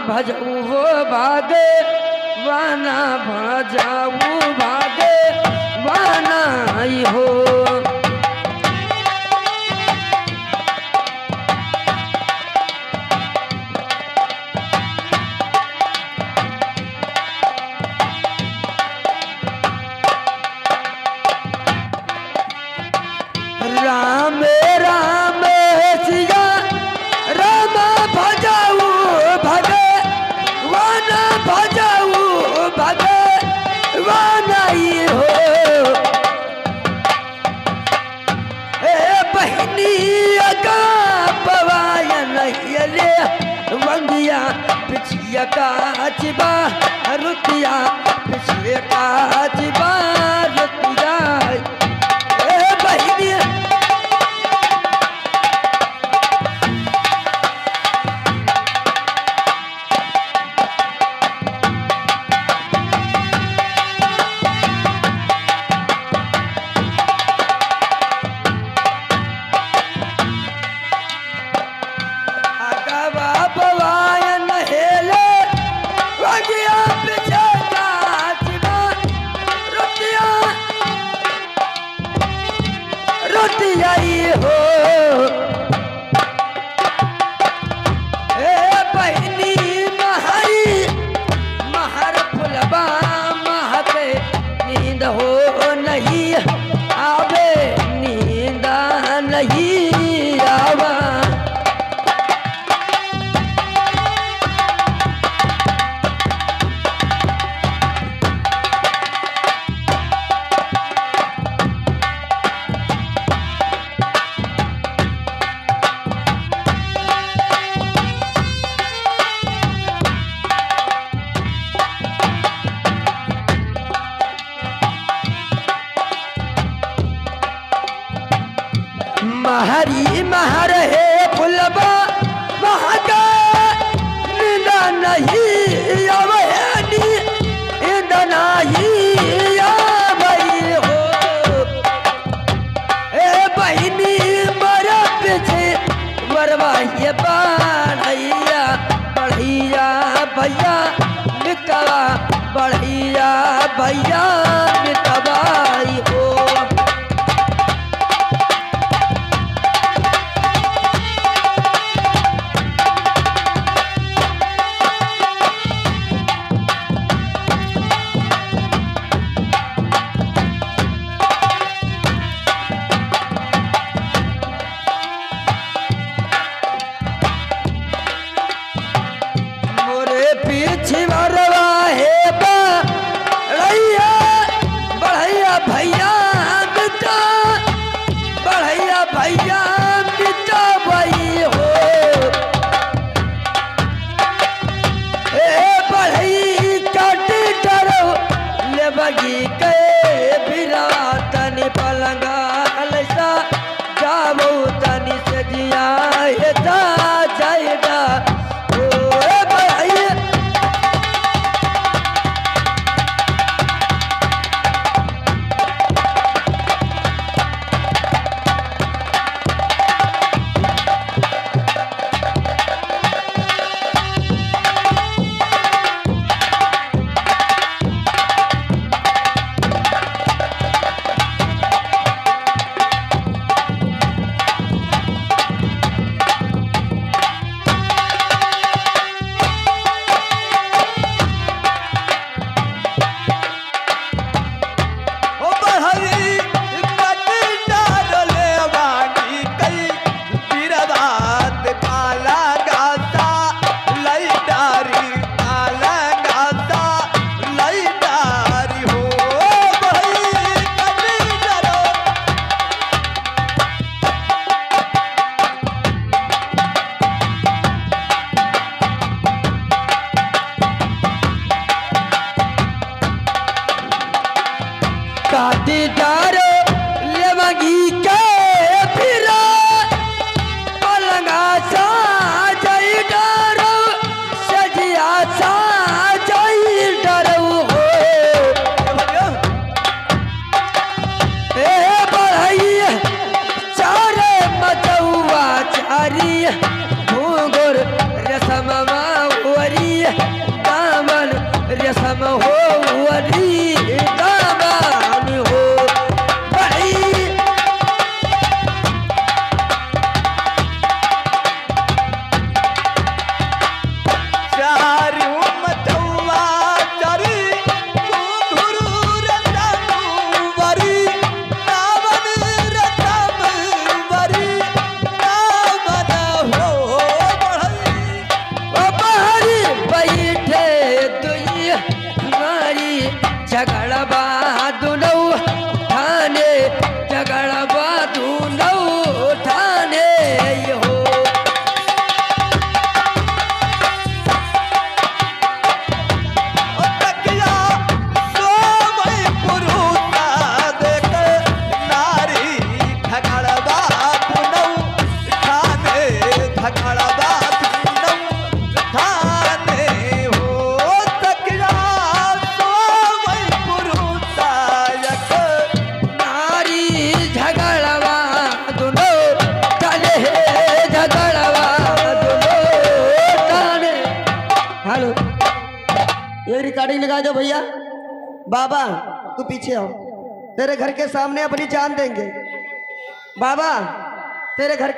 भजऊ हो भागे वाना भजाऊ भागे वाना हो। राम राम सिया राम भजाऊ भगे वाना भजाऊ भगे वानाई हो। ए बहनी का पवायन ले वंगिया पिछिया का चिबा रुतिया पिछिया का चिबा रुतिया बहनी आई हो। ए बहनी महरी महर फुलबा महके नींद हो नहीं आवे नींद नहीं आवा। महरी महर है फुलबा महका नींद नहीं आवे नींद नहीं आवे हो। ए बहनी मरा पीछे वरवा ये बढ़ैया बढ़ैया भैया मितवा बढ़ैया भैया मितवाई हो। पीछे वरवा है बढ़ैया दामन रेशम हो वरी दामन हो बढ़ी चारू मतवा चरी घुंघरू रतन वरी दामन रतन वरी दामन हो बढ़ई बाहरी बैठे दुई हमारी झगड़बा दुनौ ठाने झगड़बा दुनौ ठाने हो तकिया सोमय पुरुता देख नारी झगड़बा दुनौ ठाने झगड़बा दुनौ ठाने हो तकिया सोमय पुरुता यक नारी झगड़वा दुनो ठाने झगड़वा दुनो ठाने हेलो ये रिकॉर्डिंग लगा दो भैया बाबा तू पीछे आओ तेरे घर के सामने अपनी जान देंगे बाबा तेरे घर